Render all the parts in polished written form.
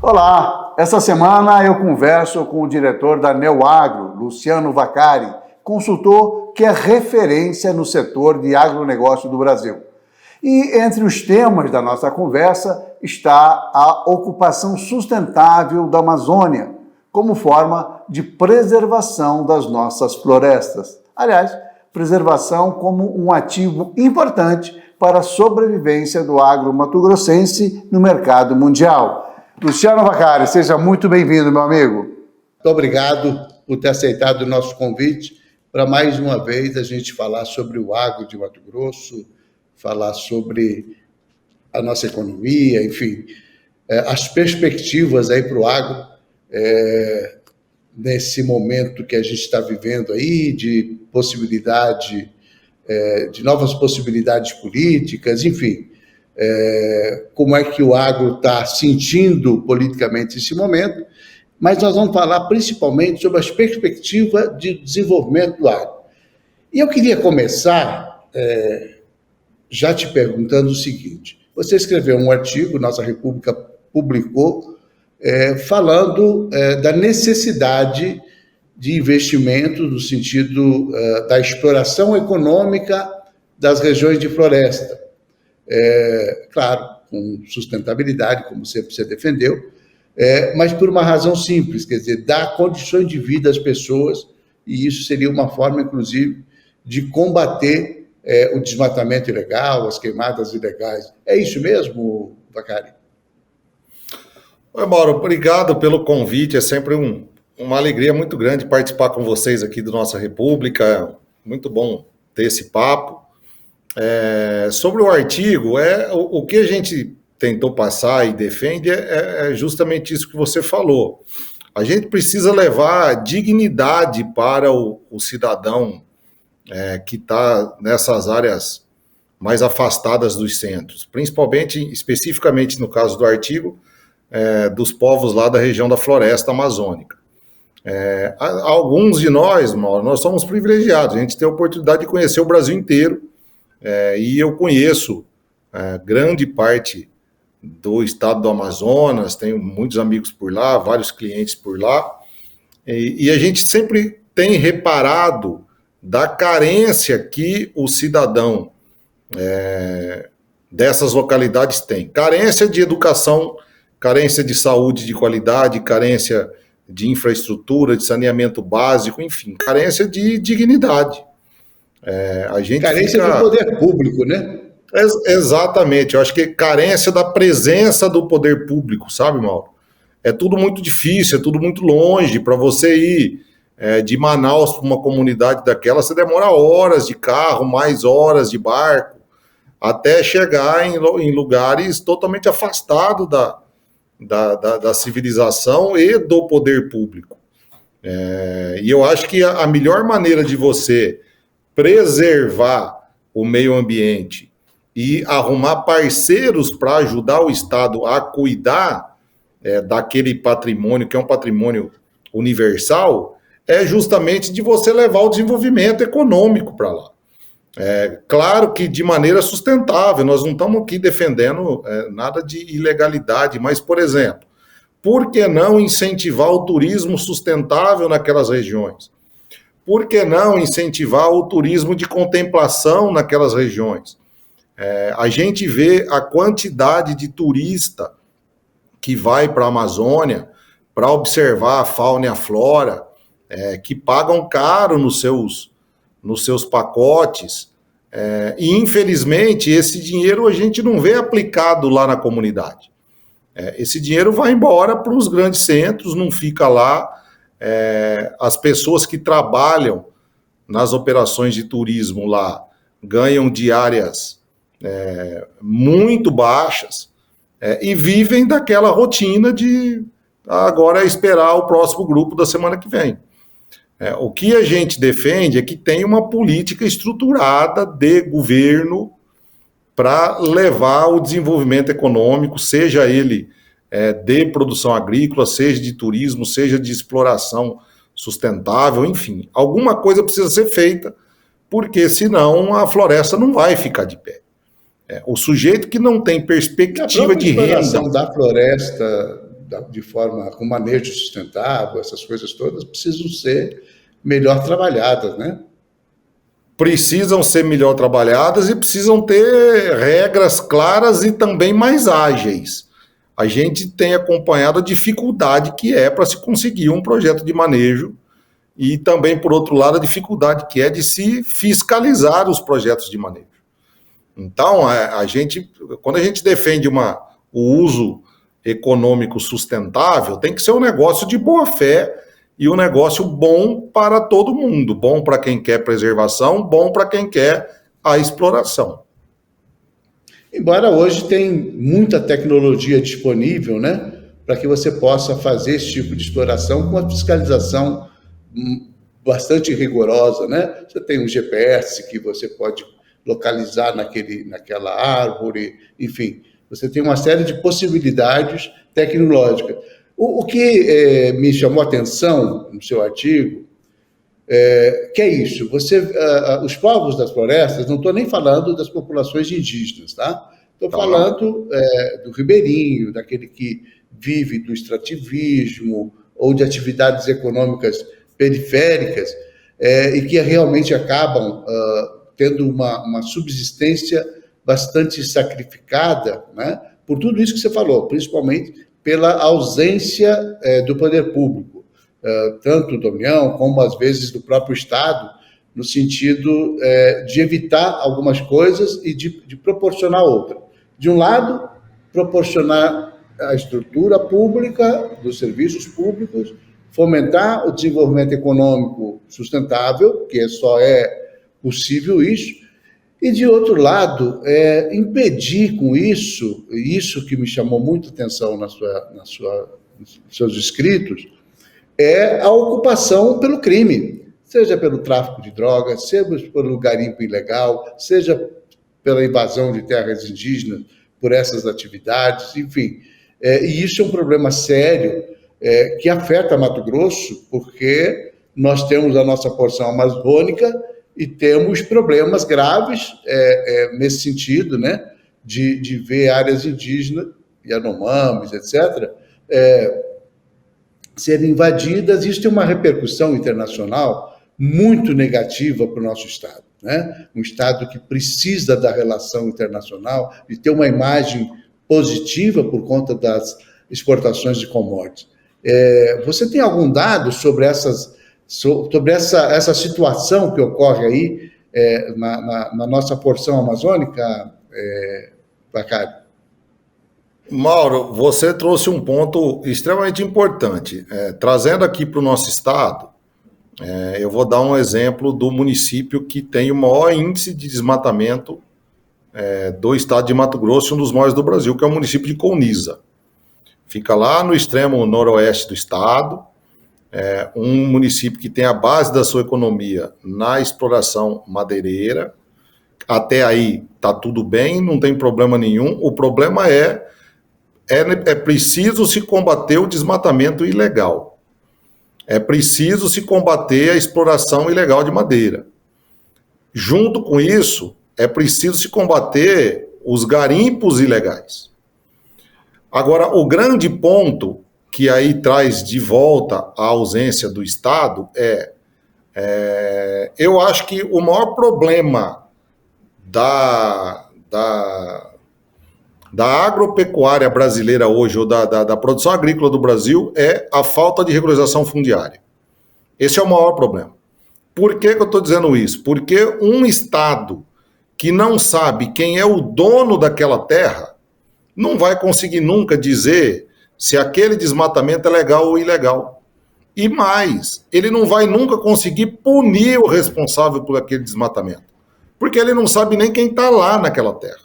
Olá, essa semana eu converso com o diretor da Neoagro, Luciano Vaccari, consultor que é referência no setor de agronegócio do Brasil. E entre os temas da nossa conversa está a ocupação sustentável da Amazônia, como forma de preservação das nossas florestas. Aliás, preservação como um ativo importante para a sobrevivência do agro mato-grossense no mercado mundial. Luciano Vaccari, seja muito bem-vindo, meu amigo. Muito obrigado por ter aceitado o nosso convite para mais uma vez a gente falar sobre o agro de Mato Grosso, falar sobre a nossa economia, enfim, as perspectivas aí para o agro nesse momento que a gente está vivendo aí de possibilidade, de novas possibilidades políticas, enfim. Como é que o agro está sentindo politicamente esse momento, mas nós vamos falar principalmente sobre as perspectivas de desenvolvimento do agro. E eu queria começar já te perguntando o seguinte: você escreveu um artigo, Nossa República publicou, falando da necessidade de investimento no sentido da exploração econômica das regiões de floresta. Claro, com sustentabilidade, como sempre você defendeu, mas por uma razão simples, quer dizer, dar condições de vida às pessoas, e isso seria uma forma, inclusive, de combater o desmatamento ilegal, as queimadas ilegais. É isso mesmo, Vaccari? Oi, Mauro, obrigado pelo convite, é sempre uma alegria muito grande participar com vocês aqui do Nossa República, muito bom ter esse papo. Sobre o artigo, o que a gente tentou passar e defende é justamente isso que você falou. A gente precisa levar dignidade para o cidadão que está nessas áreas mais afastadas dos centros, principalmente, especificamente no caso do artigo, dos povos lá da região da floresta amazônica. Alguns de nós, Mauro, nós somos privilegiados, a gente tem a oportunidade de conhecer o Brasil inteiro, e eu conheço grande parte do estado do Amazonas, tenho muitos amigos por lá, vários clientes por lá, e a gente sempre tem reparado da carência que o cidadão dessas localidades tem. Carência de educação, carência de saúde de qualidade, carência de infraestrutura, de saneamento básico, enfim, carência de dignidade. A gente carência do poder público, né? Exatamente, eu acho que carência da presença do poder público, sabe, Mauro? É tudo muito difícil, é tudo muito longe. Para você ir de Manaus para uma comunidade daquela, você demora horas de carro, mais horas de barco, até chegar em lugares totalmente afastados da civilização e do poder público. E eu acho que a melhor maneira de você preservar o meio ambiente e arrumar parceiros para ajudar o Estado a cuidar daquele patrimônio, que é um patrimônio universal, é justamente de você levar o desenvolvimento econômico para lá. Claro que de maneira sustentável, nós não estamos aqui defendendo nada de ilegalidade, mas, por exemplo, por que não incentivar o turismo sustentável naquelas regiões? Por que não incentivar o turismo de contemplação naquelas regiões? A gente vê a quantidade de turista que vai para a Amazônia para observar a fauna e a flora, que pagam caro nos seus pacotes, e infelizmente esse dinheiro a gente não vê aplicado lá na comunidade. Esse dinheiro vai embora para os grandes centros, não fica lá. As pessoas que trabalham nas operações de turismo lá ganham diárias muito baixas e vivem daquela rotina de agora esperar o próximo grupo da semana que vem. O que a gente defende é que tem uma política estruturada de governo para levar o desenvolvimento econômico, seja ele de produção agrícola, seja de turismo, seja de exploração sustentável, enfim. Alguma coisa precisa ser feita, porque senão a floresta não vai ficar de pé. O sujeito que não tem perspectiva de renda... A exploração da floresta de forma com manejo sustentável, essas coisas todas precisam ser melhor trabalhadas, né? Precisam ser melhor trabalhadas e precisam ter regras claras e também mais ágeis. A gente tem acompanhado a dificuldade que é para se conseguir um projeto de manejo e também, por outro lado, a dificuldade que é de se fiscalizar os projetos de manejo. Então, quando a gente defende o uso econômico sustentável, tem que ser um negócio de boa fé e um negócio bom para todo mundo, bom para quem quer preservação, bom para quem quer a exploração. Embora hoje tem muita tecnologia disponível, né, para que você possa fazer esse tipo de exploração com uma fiscalização bastante rigorosa, né? Você tem um GPS que você pode localizar naquela árvore, enfim, você tem uma série de possibilidades tecnológicas. O que me chamou a atenção no seu artigo, que é isso, os povos das florestas, não estou nem falando das populações indígenas, tá? Estou falando do ribeirinho, daquele que vive do extrativismo ou de atividades econômicas periféricas e que realmente acabam tendo uma subsistência bastante sacrificada, né, por tudo isso que você falou, principalmente pela ausência do poder público, tanto da União como, às vezes, do próprio Estado, no sentido de evitar algumas coisas e de proporcionar outras. De um lado, proporcionar a estrutura pública dos serviços públicos, fomentar o desenvolvimento econômico sustentável, que só é possível isso, e, de outro lado, impedir com isso, e isso que me chamou muito atenção nos seus escritos, é a ocupação pelo crime, seja pelo tráfico de drogas, seja pelo garimpo ilegal, seja pela invasão de terras indígenas por essas atividades, enfim. E isso é um problema sério que afeta Mato Grosso, porque nós temos a nossa porção amazônica e temos problemas graves nesse sentido, né, de ver áreas indígenas, Yanomamis, etc., serem invadidas. Isso tem uma repercussão internacional muito negativa para o nosso Estado, né? Um Estado que precisa da relação internacional e ter uma imagem positiva por conta das exportações de commodities. Você tem algum dado sobre essa situação que ocorre aí na nossa porção amazônica, Vacari? Mauro, você trouxe um ponto extremamente importante. Trazendo aqui para o nosso estado, eu vou dar um exemplo do município que tem o maior índice de desmatamento do estado de Mato Grosso, um dos maiores do Brasil, que é o município de Colniza. Fica lá no extremo noroeste do estado, um município que tem a base da sua economia na exploração madeireira. Até aí está tudo bem, não tem problema nenhum. O problema é preciso se combater o desmatamento ilegal. É preciso se combater a exploração ilegal de madeira. Junto com isso, é preciso se combater os garimpos ilegais. Agora, o grande ponto que aí traz de volta a ausência do Estado eu acho que o maior problema da agropecuária brasileira hoje, ou da produção agrícola do Brasil, é a falta de regularização fundiária. Esse é o maior problema. Por que eu estou dizendo isso? Porque um Estado que não sabe quem é o dono daquela terra não vai conseguir nunca dizer se aquele desmatamento é legal ou ilegal. E mais, ele não vai nunca conseguir punir o responsável por aquele desmatamento, porque ele não sabe nem quem está lá naquela terra.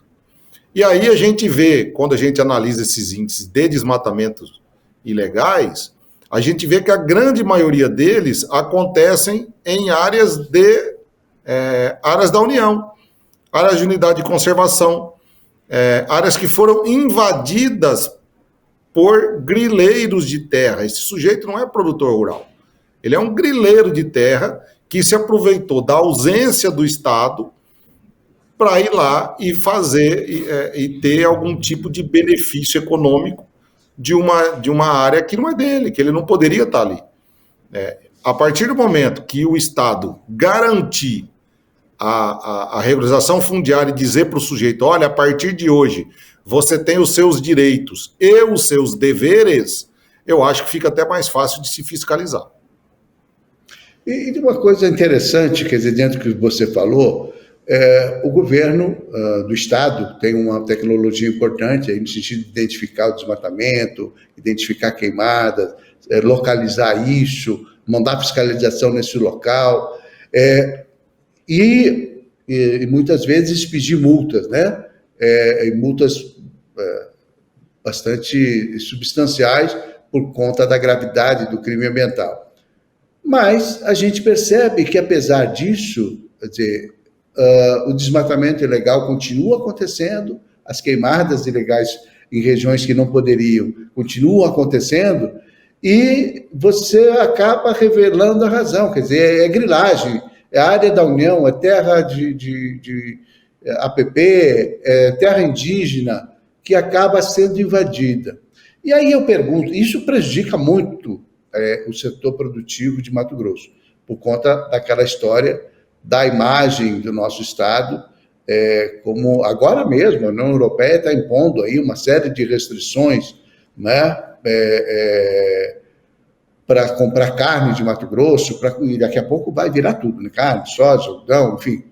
E aí a gente vê, quando a gente analisa esses índices de desmatamentos ilegais, a gente vê que a grande maioria deles acontecem em áreas da União, áreas de unidade de conservação, áreas que foram invadidas por grileiros de terra. Esse sujeito não é produtor rural, ele é um grileiro de terra que se aproveitou da ausência do Estado para ir lá e fazer e ter algum tipo de benefício econômico de uma área que não é dele, que ele não poderia estar ali. A partir do momento que o Estado garantir a regularização fundiária e dizer para o sujeito, olha, a partir de hoje você tem os seus direitos e os seus deveres, eu acho que fica até mais fácil de se fiscalizar. E uma coisa interessante, quer dizer, dentro do que você falou, o governo do Estado tem uma tecnologia importante aí no sentido de identificar o desmatamento, identificar queimadas, localizar isso, mandar fiscalização nesse local, e muitas vezes pedir multas, né? Multas bastante substanciais por conta da gravidade do crime ambiental. Mas a gente percebe que, apesar disso, quer dizer, o desmatamento ilegal continua acontecendo, as queimadas ilegais em regiões que não poderiam continuam acontecendo, e você acaba revelando a razão, quer dizer, é grilagem, é área da União, é terra de APP, é terra indígena, que acaba sendo invadida. E aí eu pergunto, isso prejudica muito o setor produtivo de Mato Grosso, por conta daquela história da imagem do nosso Estado, como agora mesmo a União Europeia está impondo aí uma série de restrições, né, para comprar carne de Mato Grosso, e daqui a pouco vai virar tudo, né, carne, soja, algodão, enfim,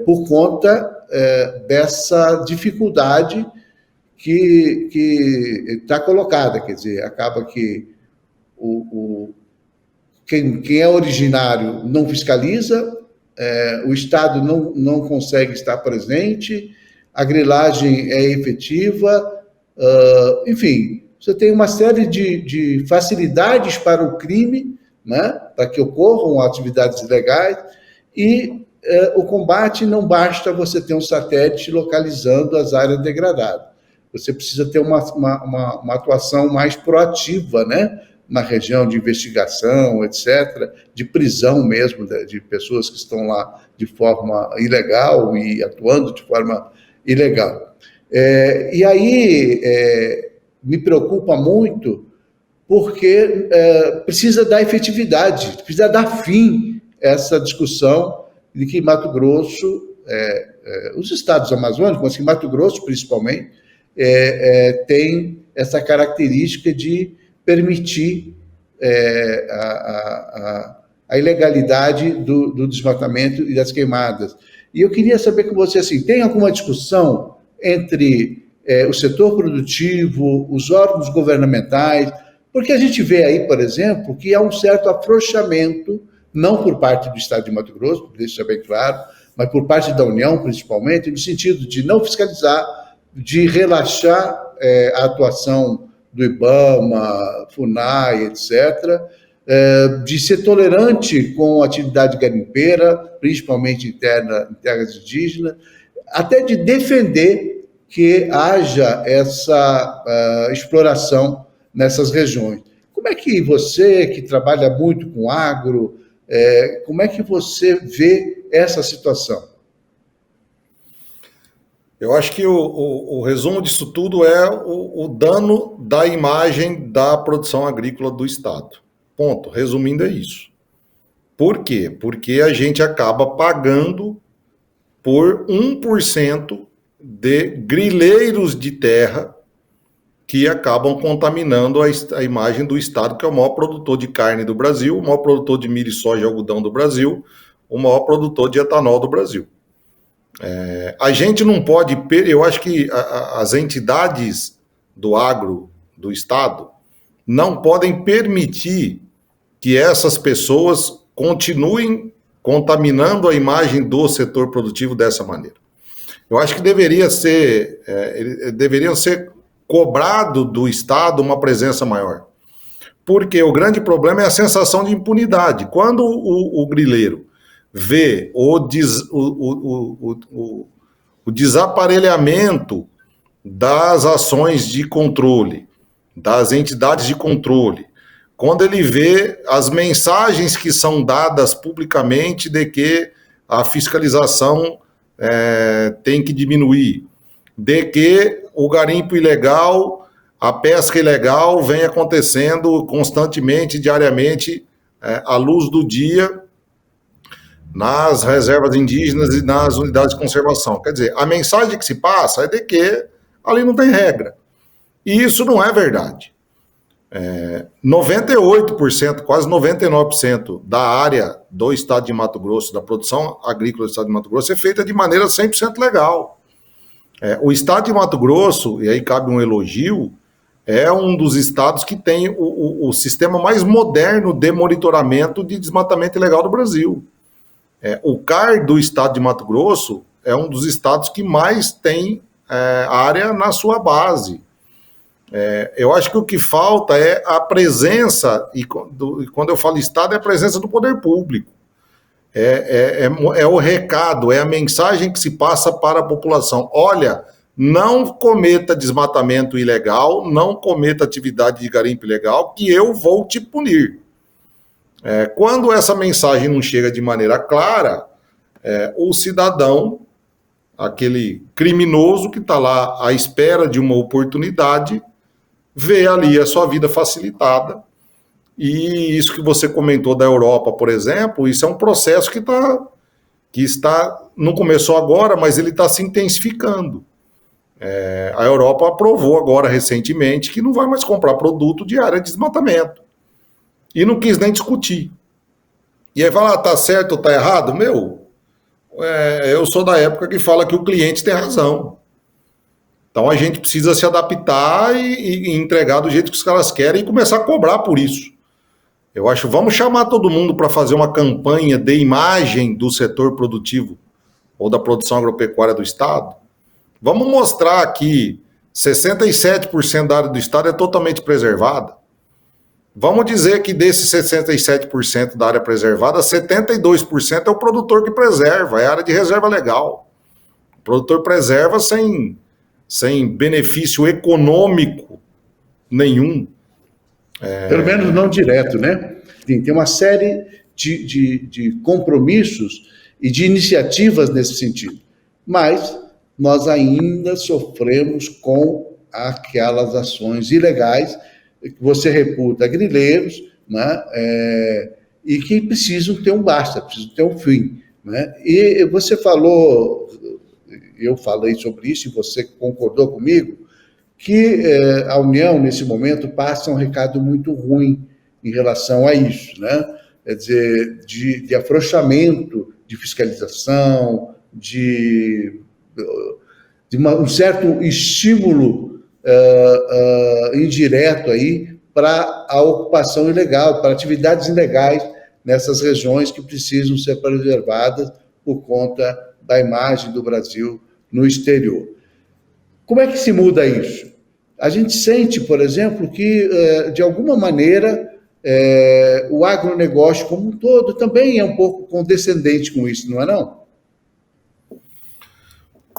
por conta dessa dificuldade que está colocada, quer dizer, acaba que quem é originário não fiscaliza, o Estado não consegue estar presente, a grilagem é efetiva, enfim, você tem uma série de facilidades para o crime, né, para que ocorram atividades ilegais, e o combate não basta você ter um satélite localizando as áreas degradadas. Você precisa ter uma atuação mais proativa, né, na região de investigação, etc., de prisão mesmo de pessoas que estão lá de forma ilegal e atuando de forma ilegal. E aí me preocupa muito porque precisa dar efetividade, precisa dar fim a essa discussão de que Mato Grosso, os estados amazônicos, mas que Mato Grosso principalmente, tem essa característica de permitir a ilegalidade do desmatamento e das queimadas. E eu queria saber com você, assim, tem alguma discussão entre o setor produtivo, os órgãos governamentais, porque a gente vê aí, por exemplo, que há um certo afrouxamento, não por parte do Estado de Mato Grosso, deixa bem claro, mas por parte da União, principalmente, no sentido de não fiscalizar, de relaxar a atuação do IBAMA, FUNAI, etc., de ser tolerante com a atividade garimpeira, principalmente em terras indígenas, até de defender que haja essa exploração nessas regiões. Como é que você, que trabalha muito com agro, como é que você vê essa situação? Eu acho que o resumo disso tudo é o dano da imagem da produção agrícola do Estado. Ponto. Resumindo, é isso. Por quê? Porque a gente acaba pagando por 1% de grileiros de terra que acabam contaminando a imagem do Estado, que é o maior produtor de carne do Brasil, o maior produtor de milho, soja e algodão do Brasil, o maior produtor de etanol do Brasil. A gente não pode... Eu acho que as entidades do agro do Estado não podem permitir que essas pessoas continuem contaminando a imagem do setor produtivo dessa maneira. Eu acho que deveriam ser cobrado do Estado uma presença maior. Porque o grande problema é a sensação de impunidade. Quando o grileiro vê o desaparelhamento das ações de controle, das entidades de controle, quando ele vê as mensagens que são dadas publicamente de que a fiscalização tem que diminuir, de que o garimpo ilegal a pesca ilegal vem acontecendo constantemente, diariamente, à luz do dia, nas reservas indígenas e nas unidades de conservação. Quer dizer, a mensagem que se passa é de que ali não tem regra. E isso não é verdade. 98%, quase 99% da área do estado de Mato Grosso, da produção agrícola do estado de Mato Grosso, é feita de maneira 100% legal. O estado de Mato Grosso, e aí cabe um elogio, é um dos estados que tem o sistema mais moderno de monitoramento de desmatamento ilegal do Brasil. O CAR do estado de Mato Grosso é um dos estados que mais tem área na sua base. Eu acho que o que falta é a presença, e quando eu falo Estado, é a presença do poder público. É o recado, é a mensagem que se passa para a população. Olha, não cometa desmatamento ilegal, não cometa atividade de garimpo ilegal, que eu vou te punir. Quando essa mensagem não chega de maneira clara, o cidadão, aquele criminoso que está lá à espera de uma oportunidade, vê ali a sua vida facilitada. E isso que você comentou da Europa, por exemplo, isso é um processo que está não começou agora, mas ele está se intensificando. A Europa aprovou agora recentemente que não vai mais comprar produto de área de desmatamento. E não quis nem discutir. E aí fala, tá certo ou tá errado? Eu sou da época que fala que o cliente tem razão. Então a gente precisa se adaptar e entregar do jeito que os caras querem e começar a cobrar por isso. Eu acho, vamos chamar todo mundo para fazer uma campanha de imagem do setor produtivo ou da produção agropecuária do Estado. Vamos mostrar que 67% da área do Estado é totalmente preservada. Vamos dizer que desses 67% da área preservada, 72% é o produtor que preserva, é área de reserva legal. O produtor preserva sem benefício econômico nenhum. Pelo menos não direto, né? Tem uma série de compromissos e de iniciativas nesse sentido. Mas nós ainda sofremos com aquelas ações ilegais que você reputa grileiros, né? E que precisam ter um basta, precisam ter um fim. Né? E você falou, eu falei sobre isso e você concordou comigo, que a União, nesse momento, passa um recado muito ruim em relação a isso, né? Quer dizer, de afrouxamento de fiscalização, de um certo estímulo indireto aí para a ocupação ilegal, para atividades ilegais nessas regiões que precisam ser preservadas por conta da imagem do Brasil no exterior. Como é que se muda isso? A gente sente, por exemplo, que, de alguma maneira, o agronegócio como um todo também é um pouco condescendente com isso, não é não?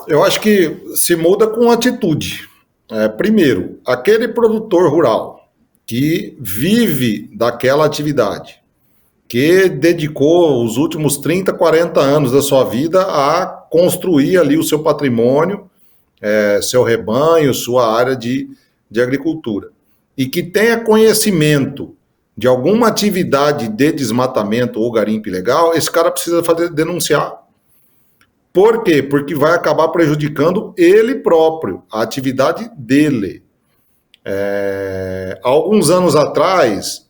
Eu acho que se muda com atitude. Primeiro, aquele produtor rural que vive daquela atividade, que dedicou os últimos 30, 40 anos da sua vida a construir ali o seu patrimônio, seu rebanho, sua área de agricultura, e que tenha conhecimento de alguma atividade de desmatamento ou garimpo ilegal, esse cara precisa denunciar. Por quê? Porque vai acabar prejudicando ele próprio, a atividade dele. Há alguns anos atrás,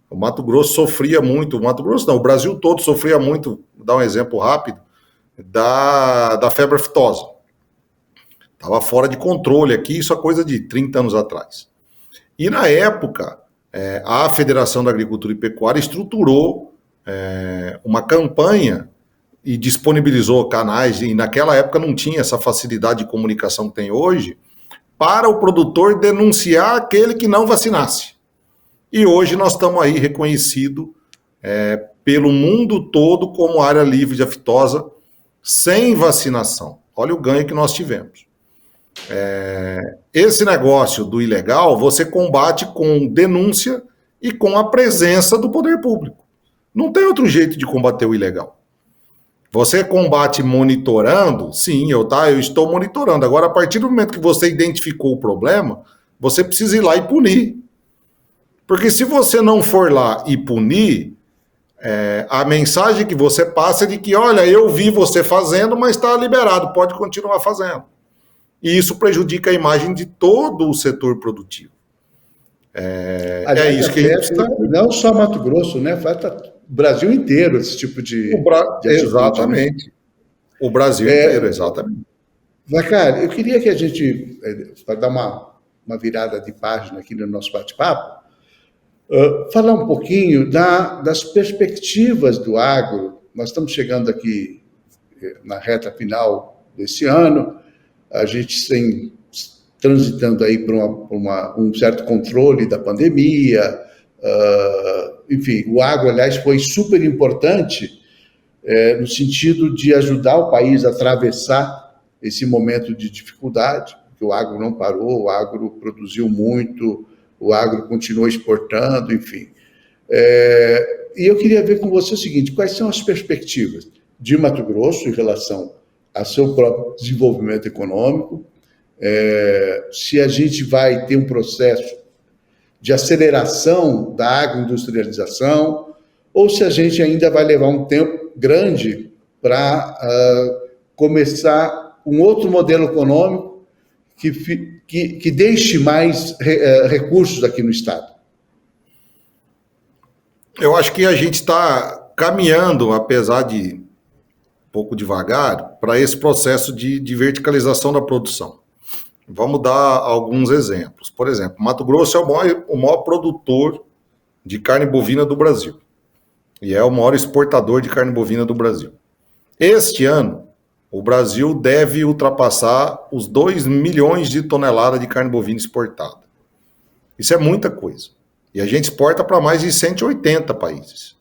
o Mato Grosso sofria muito, o Brasil todo sofria muito, vou dar um exemplo rápido, da febre aftosa. Estava fora de controle aqui, isso é coisa de 30 anos atrás. E na época, a Federação da Agricultura e Pecuária estruturou uma campanha e disponibilizou canais, e naquela época não tinha essa facilidade de comunicação que tem hoje, para o produtor denunciar aquele que não vacinasse. E hoje nós estamos aí reconhecidos pelo mundo todo como área livre de aftosa, sem vacinação. Olha o ganho que nós tivemos. Esse negócio do ilegal, você combate com denúncia e com a presença do poder público. Não tem outro jeito de combater o ilegal. Você combate monitorando? Sim, eu estou monitorando. Agora, a partir do momento que você identificou o problema, você precisa ir lá e punir. Porque se você não for lá e punir, a mensagem que você passa é de que, olha, eu vi você fazendo, mas está liberado, pode continuar fazendo. E isso prejudica a imagem de todo o setor produtivo. Aliás, isso que a gente está... Não só Mato Grosso, né? Afeta o Brasil inteiro esse tipo de atitude, exatamente. Né? O Brasil inteiro, exatamente. Vacari, eu queria que a gente, para dar uma virada de página aqui no nosso bate-papo, falar um pouquinho das perspectivas do agro. Nós estamos chegando aqui na reta final desse ano, a gente tem transitando aí por um certo controle da pandemia, enfim, o agro, aliás, foi super importante no sentido de ajudar o país a atravessar esse momento de dificuldade, porque o agro não parou, o agro produziu muito, o agro continuou exportando, enfim. E eu queria ver com você o seguinte, quais são as perspectivas de Mato Grosso em relação ao seu próprio desenvolvimento econômico, se a gente vai ter um processo de aceleração da agroindustrialização, ou se a gente ainda vai levar um tempo grande para começar um outro modelo econômico que deixe mais recursos aqui no Estado. Eu acho que a gente está caminhando, apesar de um pouco devagar, para esse processo de verticalização da produção. Vamos dar alguns exemplos. Por exemplo, Mato Grosso é o maior produtor de carne bovina do Brasil. E é o maior exportador de carne bovina do Brasil. Este ano, o Brasil deve ultrapassar os 2 milhões de toneladas de carne bovina exportada. Isso é muita coisa. E a gente exporta para mais de 180 países.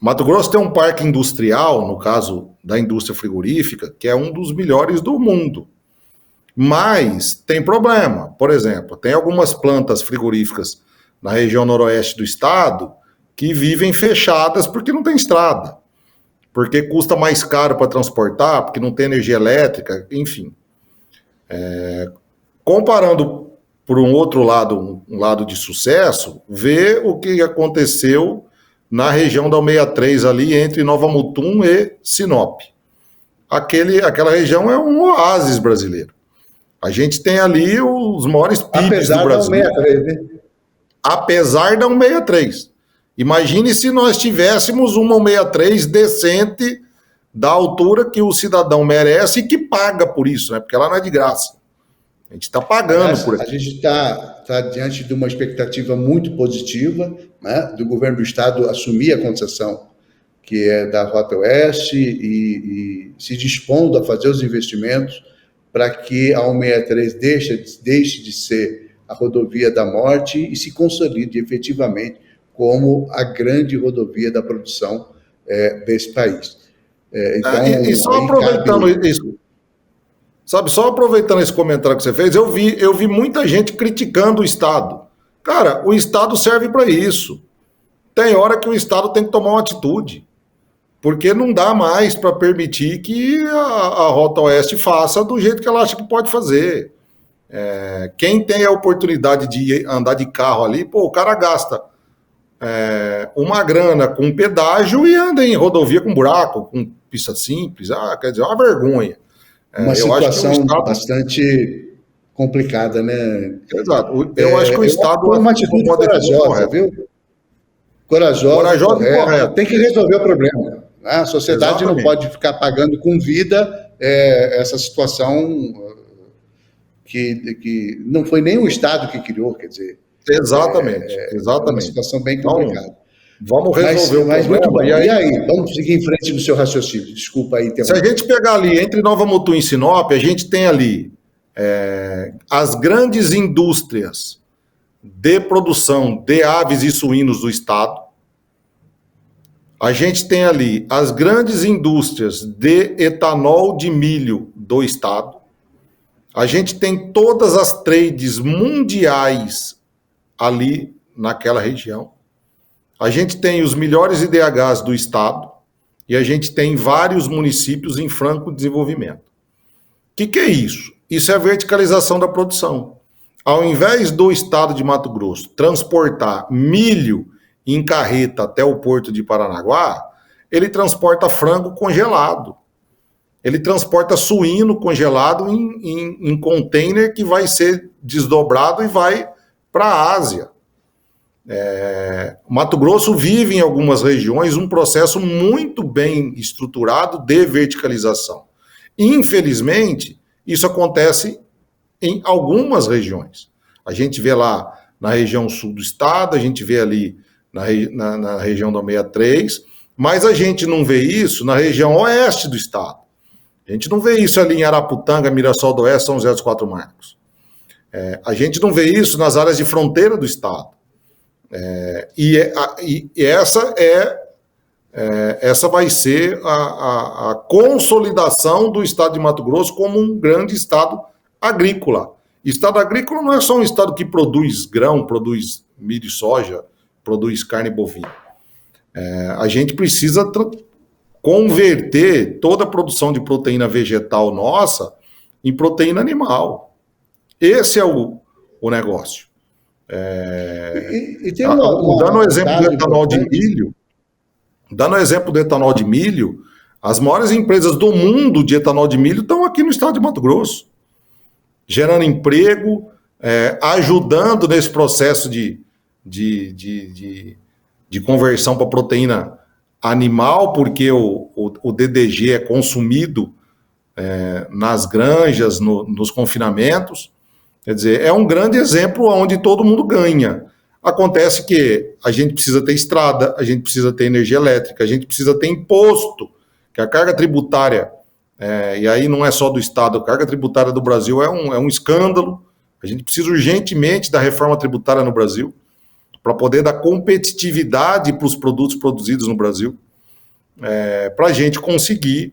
Mato Grosso tem um parque industrial, no caso da indústria frigorífica, que é um dos melhores do mundo. Mas tem problema. Por exemplo, tem algumas plantas frigoríficas na região noroeste do estado que vivem fechadas porque não tem estrada, porque custa mais caro para transportar, porque não tem energia elétrica, enfim. Comparando por um outro lado, um lado de sucesso, vê o que aconteceu na região da 163 ali, entre Nova Mutum e Sinop. Aquela região é um oásis brasileiro. A gente tem ali os maiores PIBs do Brasil. Apesar da 163, né? Apesar da 163. Imagine se nós tivéssemos uma 163 decente, da altura que o cidadão merece e que paga por isso, né? Porque ela não é de graça. A gente está pagando por isso. A gente está diante de uma expectativa muito positiva, né, do governo do estado assumir a concessão que é da Rota Oeste e se dispondo a fazer os investimentos para que a 163 deixe de ser a rodovia da morte e se consolide efetivamente como a grande rodovia da produção desse país. Então, e só aproveitando isso, sabe, só aproveitando esse comentário que você fez, eu vi muita gente criticando o Estado. Cara, o Estado serve para isso. Tem hora que o Estado tem que tomar uma atitude, porque não dá mais para permitir que a Rota Oeste faça do jeito que ela acha que pode fazer. Quem tem a oportunidade de andar de carro ali, o cara gasta uma grana com pedágio e anda em rodovia com buraco, com pista simples. Quer dizer, é uma vergonha. Uma situação bastante complicada, né? Exato. Eu acho que o Estado... Foi uma atitude corajosa, viu? Corajosa e correta. Tem que resolver o problema. A sociedade não pode ficar pagando com vida essa situação que não foi nem o Estado que criou, quer dizer... Exatamente. Uma situação bem complicada. Vamos resolver o problema. Muito bom. E aí? Vamos seguir em frente no seu raciocínio. Desculpa aí. Se a gente pegar ali, entre Nova Mutum e Sinop, a gente tem ali as grandes indústrias de produção de aves e suínos do estado. A gente tem ali as grandes indústrias de etanol de milho do estado. A gente tem todas as trades mundiais ali naquela região. A gente tem os melhores IDHs do estado e a gente tem vários municípios em franco desenvolvimento. O que é isso? Isso é verticalização da produção. Ao invés do estado de Mato Grosso transportar milho em carreta até o porto de Paranaguá, ele transporta frango congelado. Ele transporta suíno congelado em container que vai ser desdobrado e vai para a Ásia. Mato Grosso vive em algumas regiões um processo muito bem estruturado de verticalização. Infelizmente, isso acontece em algumas regiões. A gente vê lá na região sul do estado, a gente vê ali na região da 63, mas a gente não vê isso na região oeste do estado. A gente não vê isso ali em Araputanga, Mirassol do Oeste, São José dos Quatro Marcos. A gente não vê isso nas áreas de fronteira do estado. Essa vai ser a consolidação do estado de Mato Grosso como um grande estado agrícola. Estado agrícola não é só um estado que produz grão, produz milho e soja, produz carne bovina. A gente precisa converter toda a produção de proteína vegetal nossa em proteína animal. Esse é o negócio. Dando o exemplo do etanol de milho, as maiores empresas do mundo de etanol de milho estão aqui no estado de Mato Grosso, gerando emprego, ajudando nesse processo de conversão para proteína animal, porque o DDG é consumido nas granjas, nos confinamentos. Quer dizer, é um grande exemplo onde todo mundo ganha. Acontece que a gente precisa ter estrada, a gente precisa ter energia elétrica, a gente precisa ter imposto, que a carga tributária, e aí não é só do Estado, a carga tributária do Brasil é um escândalo. A gente precisa urgentemente da reforma tributária no Brasil, para poder dar competitividade para os produtos produzidos no Brasil, para a gente conseguir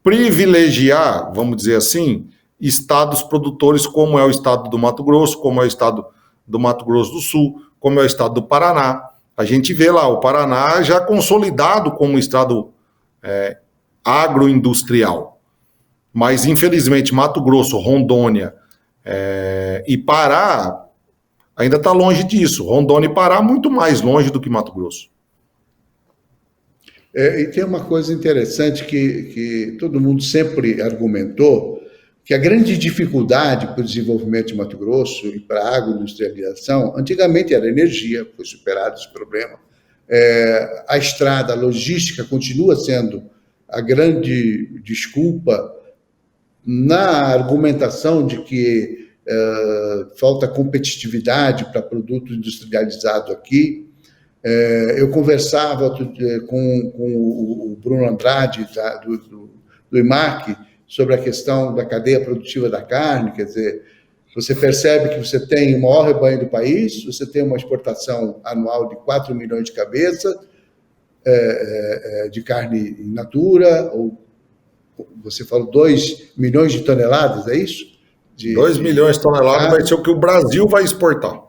privilegiar, vamos dizer assim, estados produtores como é o estado do Mato Grosso, como é o estado do Mato Grosso do Sul, como é o estado do Paraná. A gente vê lá o Paraná já consolidado como um estado agroindustrial. Mas, infelizmente, Mato Grosso, Rondônia e Pará ainda está longe disso. Rondônia e Pará muito mais longe do que Mato Grosso. E tem uma coisa interessante que todo mundo sempre argumentou, que a grande dificuldade para o desenvolvimento de Mato Grosso e para a agroindustrialização, antigamente era energia, foi superado esse problema. A estrada, a logística continua sendo a grande desculpa na argumentação de que falta competitividade para produto industrializado aqui. Eu conversava com o Bruno Andrade, do IMAC, sobre a questão da cadeia produtiva da carne. Quer dizer, você percebe que você tem o maior rebanho do país, você tem uma exportação anual de 4 milhões de cabeças de carne in natura, ou você falou 2 milhões de toneladas, é isso? 2 milhões de toneladas vai ser o que o Brasil vai exportar.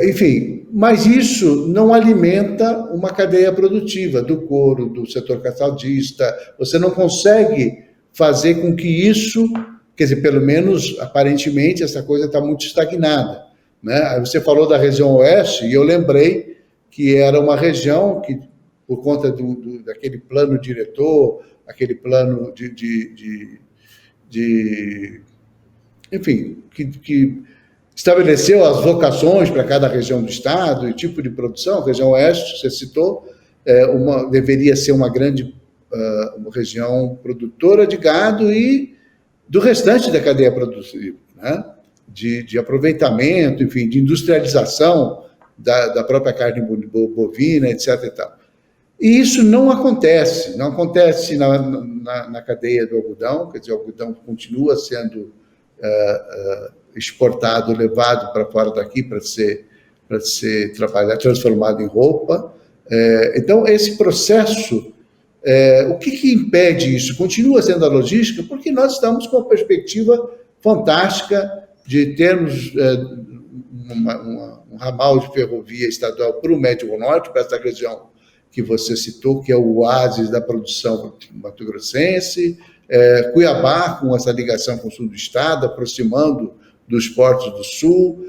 Enfim, mas isso não alimenta uma cadeia produtiva do couro, do setor caçaldista. Você não consegue fazer com que isso, quer dizer, pelo menos aparentemente essa coisa está muito estagnada, né? Aí você falou da região oeste e eu lembrei que era uma região que, por conta daquele plano diretor, aquele plano enfim, que estabeleceu as vocações para cada região do estado e tipo de produção. A região oeste, você citou, deveria ser uma grande uma região produtora de gado e do restante da cadeia produtiva, né? De aproveitamento, enfim, de industrialização da própria carne bovina, etc. E tal. E isso não acontece na cadeia do algodão. Quer dizer, o algodão continua sendo exportado, levado para fora daqui para ser transformado em roupa. Então, esse processo, o que impede isso? Continua sendo a logística, porque nós estamos com uma perspectiva fantástica de termos um ramal de ferrovia estadual para o Médio Norte, para essa região que você citou, que é o oásis da produção mato-grossense. Cuiabá, com essa ligação com o sul do estado, aproximando dos portos do sul,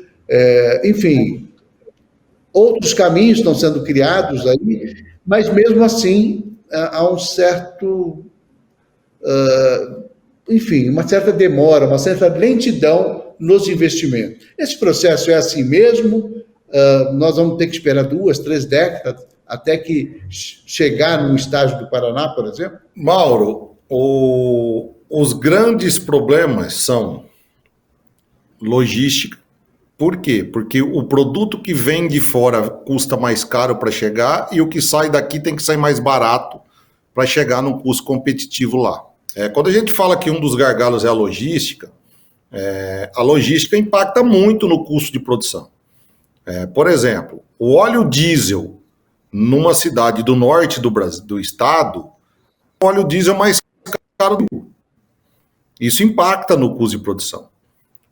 enfim, outros caminhos estão sendo criados aí, mas mesmo assim há um certo, enfim, uma certa demora, uma certa lentidão nos investimentos. Esse processo é assim mesmo? Nós vamos ter que esperar 2, 3 décadas até que chegar no estágio do Paraná, por exemplo? Mauro, os grandes problemas são logística. Por quê? Porque o produto que vem de fora custa mais caro para chegar e o que sai daqui tem que sair mais barato para chegar num custo competitivo lá. Quando a gente fala que um dos gargalos é a logística impacta muito no custo de produção. Por exemplo, o óleo diesel numa cidade do norte do Brasil, do estado, o óleo diesel é mais caro do mundo. Isso impacta no custo de produção.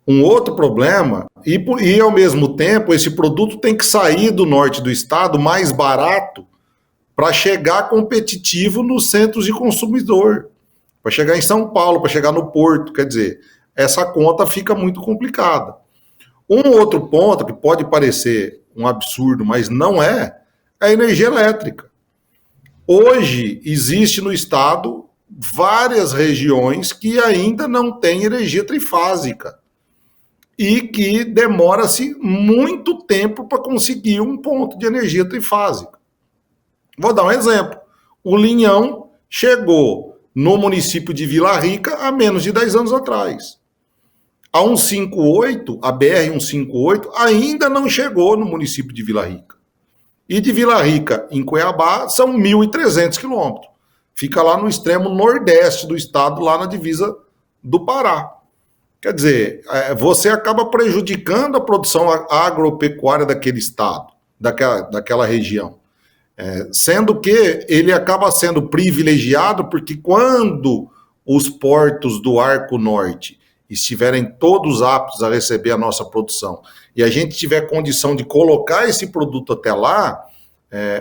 Um outro problema, e ao mesmo tempo, esse produto tem que sair do norte do estado mais barato para chegar competitivo nos centros de consumidor, para chegar em São Paulo, para chegar no Porto. Quer dizer, essa conta fica muito complicada. Um outro ponto que pode parecer um absurdo, mas não é a energia elétrica. Hoje, existe no estado várias regiões que ainda não têm energia trifásica e que demora-se muito tempo para conseguir um ponto de energia trifásica. Vou dar um exemplo. O Linhão chegou no município de Vila Rica há menos de 10 anos atrás. A 158, a BR-158, ainda não chegou no município de Vila Rica. E de Vila Rica, em Cuiabá, são 1.300 quilômetros. Fica lá no extremo nordeste do estado, lá na divisa do Pará. Quer dizer, você acaba prejudicando a produção agropecuária daquele estado, daquela região. Sendo que ele acaba sendo privilegiado porque quando os portos do Arco Norte estiverem todos aptos a receber a nossa produção e a gente tiver condição de colocar esse produto até lá,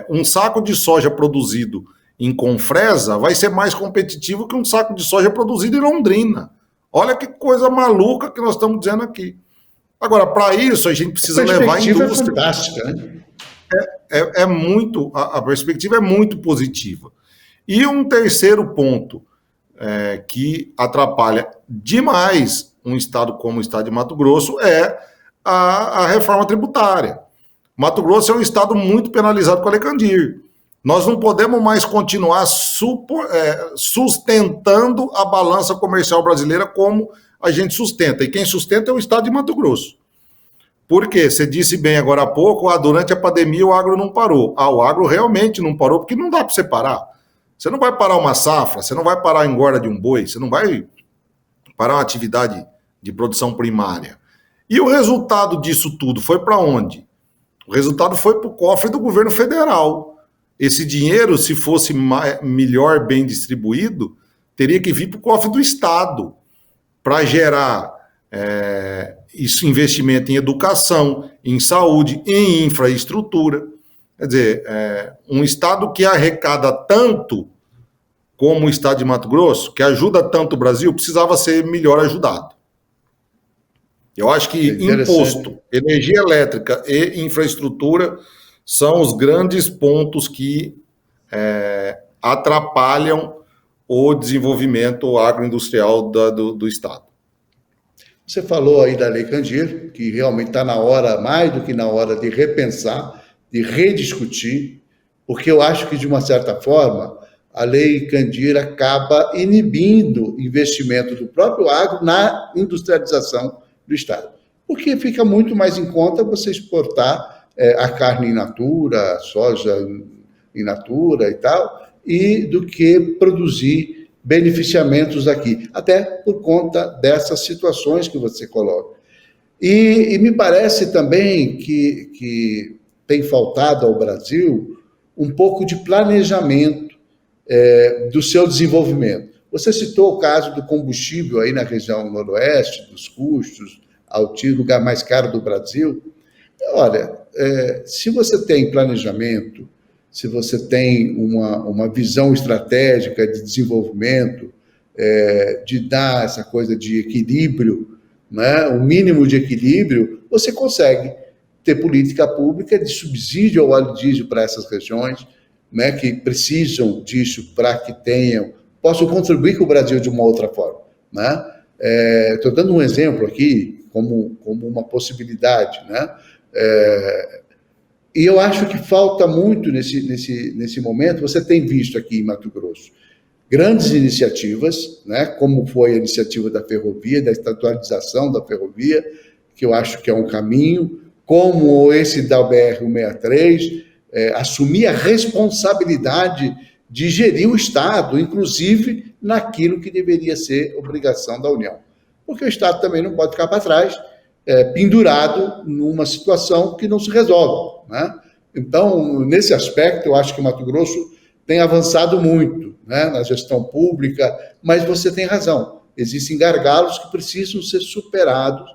um saco de soja produzido em Confresa vai ser mais competitivo que um saco de soja produzido em Londrina. Olha que coisa maluca que nós estamos dizendo aqui. Agora, para isso, a gente precisa levar a indústria. É fantástica, né? A perspectiva é muito positiva. E um terceiro ponto que atrapalha demais um estado como o estado de Mato Grosso é a reforma tributária. Mato Grosso é um estado muito penalizado com a Lei Candir. Nós não podemos mais continuar sustentando a balança comercial brasileira como a gente sustenta. E quem sustenta é o estado de Mato Grosso. Por quê? Você disse bem agora há pouco, durante a pandemia o agro não parou. O agro realmente não parou, porque não dá para você parar. Você não vai parar uma safra, você não vai parar a engorda de um boi, você não vai parar uma atividade de produção primária. E o resultado disso tudo foi para onde? O resultado foi para o cofre do governo federal. Esse dinheiro, se fosse melhor bem distribuído, teria que vir para o cofre do Estado para gerar investimento em educação, em saúde, em infraestrutura. Quer dizer, um Estado que arrecada tanto como o Estado de Mato Grosso, que ajuda tanto o Brasil, precisava ser melhor ajudado. Eu acho que imposto, energia elétrica e infraestrutura são os grandes pontos que atrapalham o desenvolvimento agroindustrial do Estado. Você falou aí da Lei Candir, que realmente está na hora, mais do que na hora, de repensar, de rediscutir, porque eu acho que, de uma certa forma, a Lei Candir acaba inibindo investimento do próprio agro na industrialização do Estado. Porque fica muito mais em conta você exportar a carne in natura, a soja in natura e tal, do que produzir beneficiamentos aqui, até por conta dessas situações que você coloca. E me parece também que tem faltado ao Brasil um pouco de planejamento do seu desenvolvimento. Você citou o caso do combustível aí na região noroeste, dos custos altíssimos, lugar mais caro do Brasil. Olha, se você tem planejamento, se você tem uma visão estratégica de desenvolvimento, de dar essa coisa de equilíbrio, né, o mínimo de equilíbrio, você consegue ter política pública de subsídio ao óleo diesel para essas regiões, né, que precisam disso para que possam contribuir com o Brasil de uma outra forma. Né? Estou dando um exemplo aqui como uma possibilidade, né? E eu acho que falta muito nesse momento. Você tem visto aqui em Mato Grosso grandes iniciativas, né, como foi a iniciativa da ferrovia, da estatualização da ferrovia, que eu acho que é um caminho, como esse da BR-163, assumir a responsabilidade de gerir o Estado, inclusive naquilo que deveria ser obrigação da União. Porque o Estado também não pode ficar para trás, pendurado numa situação que não se resolve. Né? Então, nesse aspecto, eu acho que o Mato Grosso tem avançado muito, né, na gestão pública, mas você tem razão, existem gargalos que precisam ser superados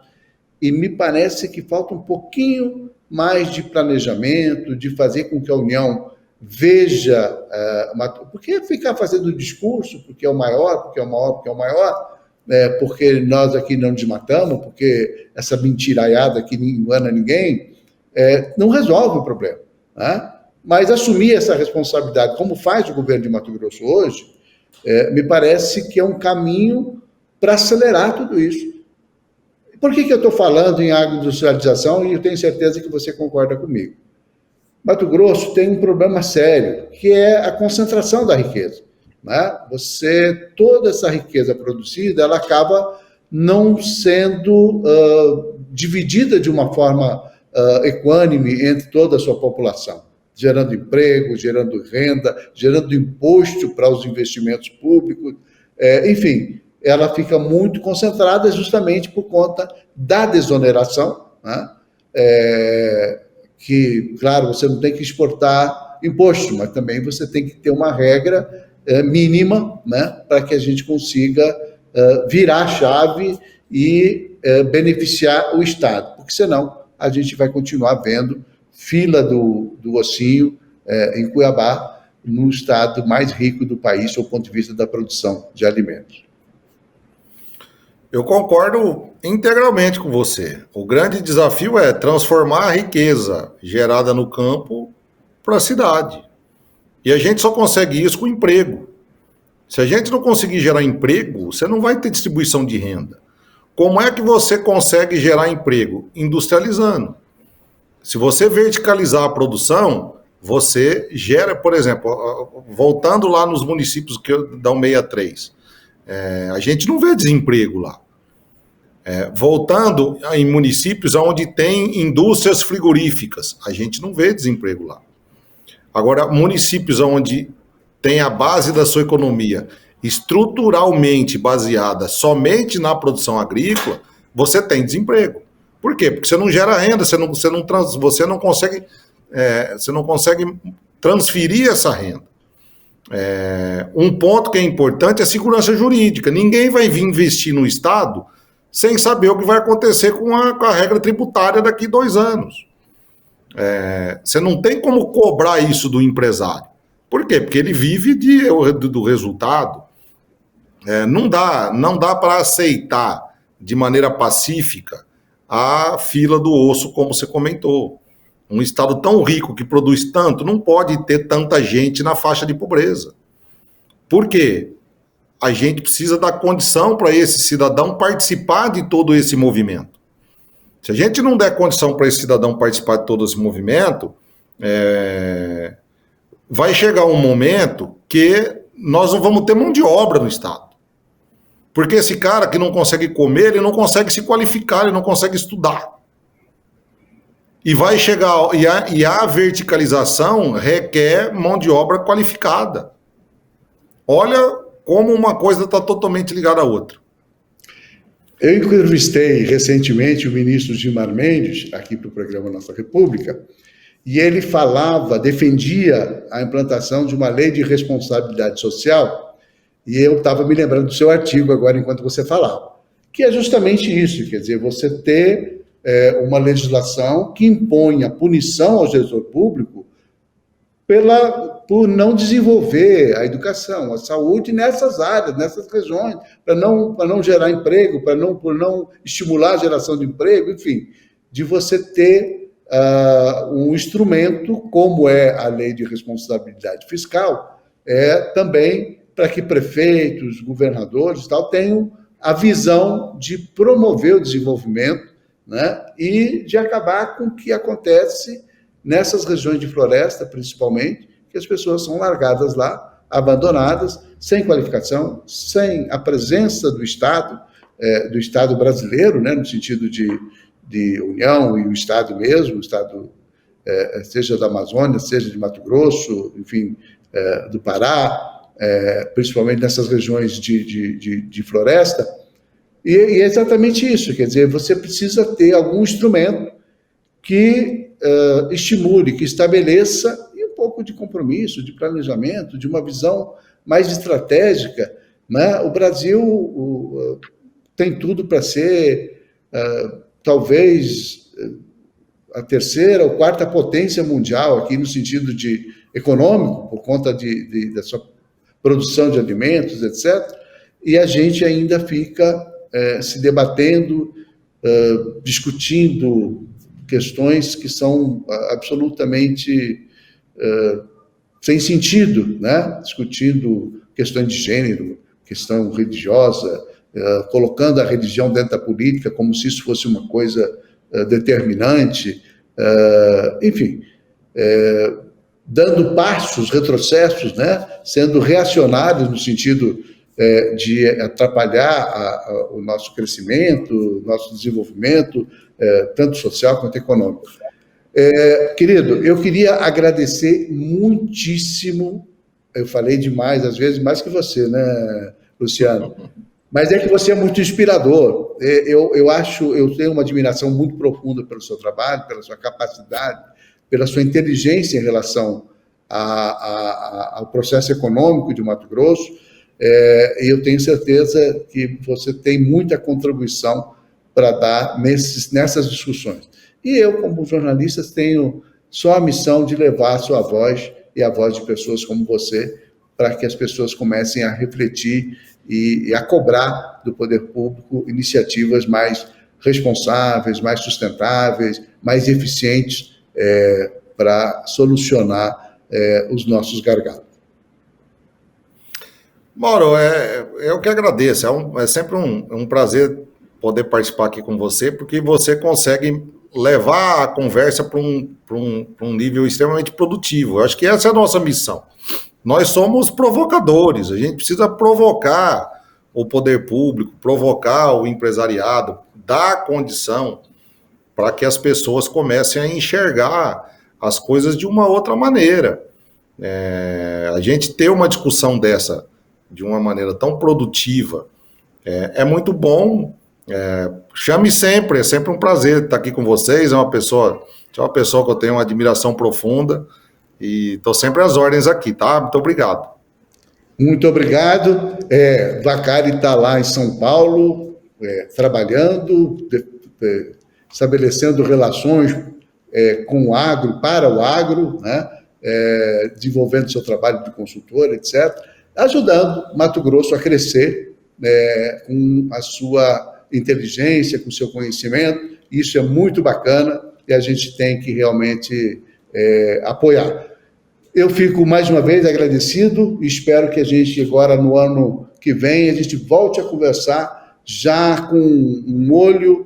e me parece que falta um pouquinho mais de planejamento, de fazer com que a União veja, porque ficar fazendo discurso, porque é o maior, porque é o maior, porque é o maior, porque nós aqui não desmatamos, porque essa mentiraiada que não engana ninguém, não resolve o problema, né? Mas assumir essa responsabilidade, como faz o governo de Mato Grosso hoje, me parece que é um caminho para acelerar tudo isso. Por que eu estou falando em agroindustrialização e eu tenho certeza que você concorda comigo? Mato Grosso tem um problema sério, que é a concentração da riqueza. Né? Toda essa riqueza produzida, ela acaba não sendo dividida de uma forma equânime entre toda a sua população, gerando emprego, gerando renda, gerando imposto para os investimentos públicos, enfim, ela fica muito concentrada justamente por conta da desoneração, né? Que, claro, você não tem que exportar imposto, mas também você tem que ter uma regra mínima, né, para que a gente consiga virar a chave e beneficiar o Estado, porque senão a gente vai continuar vendo fila do ossinho em Cuiabá, no estado mais rico do país, do ponto de vista da produção de alimentos. Eu concordo integralmente com você. O grande desafio é transformar a riqueza gerada no campo para a cidade. E a gente só consegue isso com emprego. Se a gente não conseguir gerar emprego, você não vai ter distribuição de renda. Como é que você consegue gerar emprego? Industrializando. Se você verticalizar a produção, você gera, por exemplo, voltando lá nos municípios da 163, a gente não vê desemprego lá. Voltando em municípios onde tem indústrias frigoríficas, a gente não vê desemprego lá. Agora, municípios onde tem a base da sua economia estruturalmente baseada somente na produção agrícola, você tem desemprego. Por quê? Porque você não gera renda, você não consegue transferir essa renda. Um ponto que é importante é a segurança jurídica. Ninguém vai vir investir no Estado sem saber o que vai acontecer com a regra tributária daqui 2 anos. Você não tem como cobrar isso do empresário. Por quê? Porque ele vive do resultado. Não dá para aceitar de maneira pacífica a fila do osso, como você comentou. Um estado tão rico que produz tanto não pode ter tanta gente na faixa de pobreza. Por quê? A gente precisa dar condição para esse cidadão participar de todo esse movimento. Se a gente não der condição para esse cidadão participar de todo esse movimento, vai chegar um momento que nós não vamos ter mão de obra no Estado. Porque esse cara que não consegue comer, ele não consegue se qualificar, ele não consegue estudar. E vai chegar, e a verticalização requer mão de obra qualificada. Olha como uma coisa está totalmente ligada à outra. Eu entrevistei recentemente o ministro Gilmar Mendes, aqui para o programa Nossa República, e ele defendia a implantação de uma lei de responsabilidade social, e eu estava me lembrando do seu artigo agora, enquanto você falava, que é justamente isso, quer dizer, você ter uma legislação que impõe a punição ao gestor público por não desenvolver a educação, a saúde nessas áreas, nessas regiões, para não gerar emprego, por não estimular a geração de emprego, enfim, de você ter um instrumento, como é a lei de responsabilidade fiscal, também para que prefeitos, governadores e tal, tenham a visão de promover o desenvolvimento, né, e de acabar com o que acontece nessas regiões de floresta, principalmente, que as pessoas são largadas lá, abandonadas, sem qualificação, sem a presença do Estado brasileiro, né, no sentido de União e o Estado mesmo, o Estado, seja da Amazônia, seja de Mato Grosso, enfim, do Pará, principalmente nessas regiões de floresta, e é exatamente isso, quer dizer, você precisa ter algum instrumento que estimule, que estabeleça um pouco de compromisso, de planejamento, de uma visão mais estratégica, né? O Brasil tem tudo para ser, talvez, a terceira ou quarta potência mundial, aqui no sentido de econômico, por conta da sua produção de alimentos, etc., e a gente ainda fica se debatendo, discutindo questões que são absolutamente sem sentido, né? Discutindo questões de gênero, questão religiosa, colocando a religião dentro da política como se isso fosse uma coisa determinante, enfim, dando passos, retrocessos, né? Sendo reacionários no sentido de atrapalhar o nosso crescimento, o nosso desenvolvimento, tanto social quanto econômico. Querido, eu queria agradecer muitíssimo, eu falei demais, às vezes mais que você, né, Luciano? Mas é que você é muito inspirador. Eu tenho uma admiração muito profunda pelo seu trabalho, pela sua capacidade, pela sua inteligência em relação ao processo econômico de Mato Grosso, e eu tenho certeza que você tem muita contribuição para dar nessas discussões. E eu, como jornalista, tenho só a missão de levar a sua voz e a voz de pessoas como você, para que as pessoas comecem a refletir e a cobrar do poder público iniciativas mais responsáveis, mais sustentáveis, mais eficientes para solucionar os nossos gargalos. Mauro, eu que agradeço, é sempre um prazer poder participar aqui com você, porque você consegue levar a conversa para um nível extremamente produtivo. Eu acho que essa é a nossa missão. Nós somos provocadores, a gente precisa provocar o poder público, provocar o empresariado, dar condição para que as pessoas comecem a enxergar as coisas de uma outra maneira. A gente ter uma discussão dessa de uma maneira tão produtiva é muito bom. Chame sempre, é sempre um prazer estar aqui com vocês. É uma pessoa que eu tenho uma admiração profunda e estou sempre às ordens aqui, tá? Muito obrigado. Muito obrigado. Vacari está lá em São Paulo, trabalhando, estabelecendo relações com o agro, para o agro, né? Desenvolvendo seu trabalho de consultor, etc., ajudando Mato Grosso a crescer com a sua inteligência, com o seu conhecimento. Isso é muito bacana e a gente tem que realmente apoiar. Eu fico mais uma vez agradecido e espero que a gente agora no ano que vem a gente volte a conversar já com um olho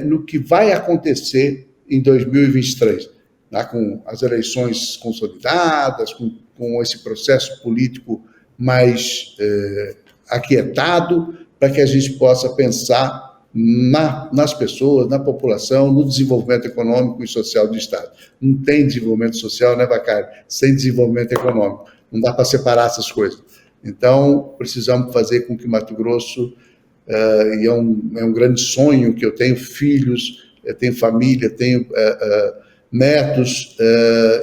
no que vai acontecer em 2023, tá? Com as eleições consolidadas, com esse processo político mais aquietado, para que a gente possa pensar nas pessoas, na população, no desenvolvimento econômico e social do Estado. Não tem desenvolvimento social, né, Vacari? Sem desenvolvimento econômico. Não dá para separar essas coisas. Então, precisamos fazer com que Mato Grosso, e é um grande sonho que eu tenho filhos, eu tenho família, tenho netos,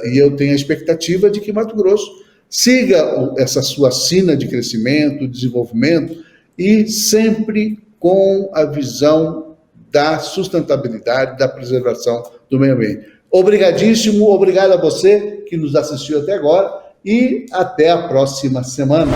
e eu tenho a expectativa de que Mato Grosso siga essa sua sina de crescimento, desenvolvimento, e sempre com a visão da sustentabilidade, da preservação do meio ambiente. Obrigadíssimo, obrigado a você que nos assistiu até agora, e até a próxima semana.